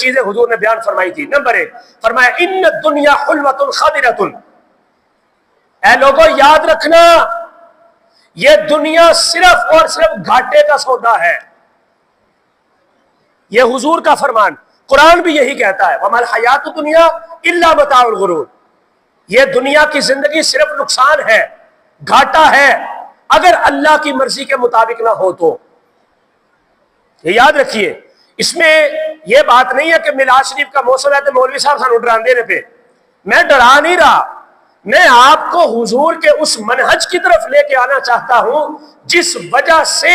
چیزیں حضور نے بیان فرمائی تھی۔ نمبر 1 فرمایا ان الدنیا حلوۃ خاطرۃ، اے لوگوں یاد رکھنا یہ دنیا صرف اور صرف گھاٹے کا سودا ہے۔ یہ حضور کا فرمان، قرآن بھی یہی کہتا ہے وما الحیات الدنیا الا متاع الغرور، یہ دنیا کی زندگی صرف نقصان ہے، گھاٹا ہے اگر اللہ کی مرضی کے مطابق نہ ہو تو۔ یہ یاد رکھیے، اس میں یہ بات نہیں ہے کہ میلاد شریف کا موسم ہے تو مولوی صاحب سانو ڈران دینے پہ، میں ڈرا نہیں رہا، میں آپ کو حضور کے اس منہج کی طرف لے کے آنا چاہتا ہوں جس وجہ سے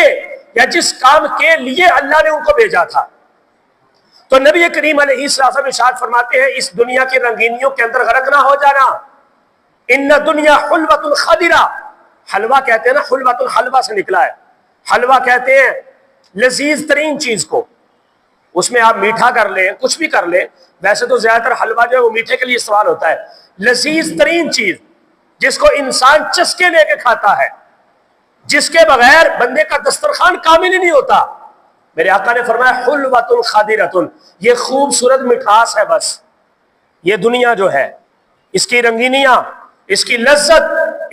یا جس کام کے لیے اللہ نے ان کو بھیجا تھا۔ تو نبی کریم علیہ السلام ارشاد فرماتے ہیں اس دنیا کی رنگینیوں کے اندر غرق نہ ہو جانا۔ ان دنیا حلوۃ خضرہ، حلوہ کہتے ہیں نا، حلوۃ الحلوہ سے نکلا ہے، حلوہ کہتے ہیں لذیذ ترین چیز کو، اس میں آپ میٹھا کر لیں کچھ بھی کر لیں، ویسے تو زیادہ تر حلوہ جو ہے وہ میٹھے کے لیے استعمال ہوتا ہے، لذیذ ترین چیز جس کو انسان چسکے لے کے کھاتا ہے، جس کے بغیر بندے کا دسترخوان کامل ہی نہیں ہوتا۔ میرے آقا نے فرمایا حلوۃ خاطرۃ، یہ خوبصورت مٹھاس ہے، بس یہ دنیا جو ہے اس کی رنگینیاں، اس کی لذت،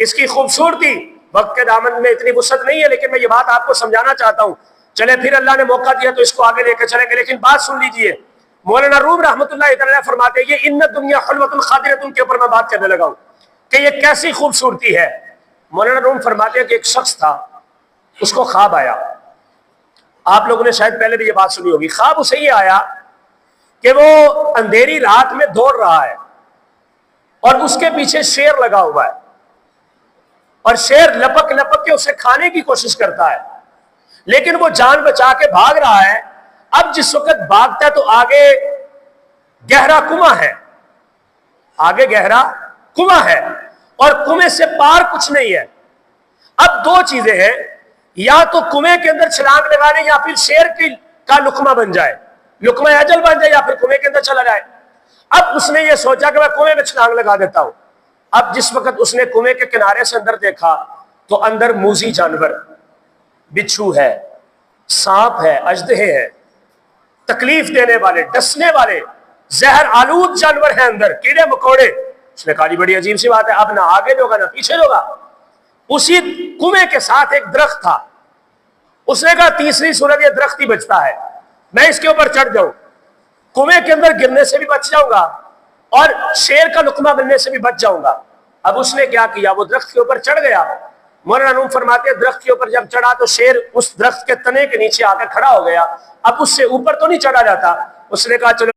اس کی خوبصورتی، وقت کے دامن میں اتنی وسعت نہیں ہے، لیکن میں یہ بات آپ کو سمجھانا چاہتا ہوں، چلے پھر اللہ نے موقع دیا تو اس کو آگے لے کے چلیں گے، لیکن بات سن لیجئے، مولانا روم رحمۃ اللہ تعالیٰ فرماتے ہیں یہ ان دنیا حلوۃ خاطرۃ کے اوپر میں بات کرنے لگا ہوں کہ یہ کیسی خوبصورتی ہے۔ مولانا روم فرماتے ہیں کہ ایک شخص تھا، اس کو خواب آیا، آپ لوگوں نے شاید پہلے بھی یہ بات سنی ہوگی، خواب اسے یہ آیا کہ وہ اندھیری رات میں دوڑ رہا ہے اور اس کے پیچھے شیر لگا ہوا ہے اور شیر لپک لپک کے اسے کھانے کی کوشش کرتا ہے، لیکن وہ جان بچا کے بھاگ رہا ہے۔ اب جس وقت بھاگتا ہے تو آگے گہرا کنواں ہے، آگے گہرا کنواں ہے اور کنویں سے پار کچھ نہیں ہے۔ اب دو چیزیں ہیں، یا تو کنویں کے اندر چھلانگ لگا لے یا پھر شیر کا لقمہ بن جائے، لقمہ اجل بن جائے، یا پھر کنویں کے اندر چلا جائے۔ اب اس نے یہ سوچا کہ میں کنویں میں چھلانگ لگا دیتا ہوں۔ اب جس وقت اس نے کنویں کے کنارے سے اندر دیکھا تو اندر موذی جانور، بچھو ہے، سانپ ہے، اژدہے ہے، تکلیف دینے والے، ڈسنے والے، زہر آلود جانور ہیں اندر، کیڑے مکوڑے۔ اس نے کہا جی بڑی عجیب سی بات ہے، اب نہ آگے ہوگا نہ پیچھے ہوگا۔ اسی کنویں کے ساتھ ایک درخت تھا، اس نے کہا تیسری صورت یہ درخت ہی بچتا ہے، میں اس کے اوپر چڑھ جاؤں، کنویں کے اندر گرنے سے بھی بچ جاؤں گا اور شیر کا لقمہ بننے سے بھی بچ جاؤں گا۔ اب اس نے کیا کیا، وہ درخت کے اوپر چڑھ گیا۔ مولانا روم فرماتے ہیں درخت کے اوپر جب چڑھا تو شیر اس درخت کے تنے کے نیچے آ کر کھڑا ہو گیا۔ اب اس سے اوپر تو نہیں چڑھا جاتا، اس نے کہا چلو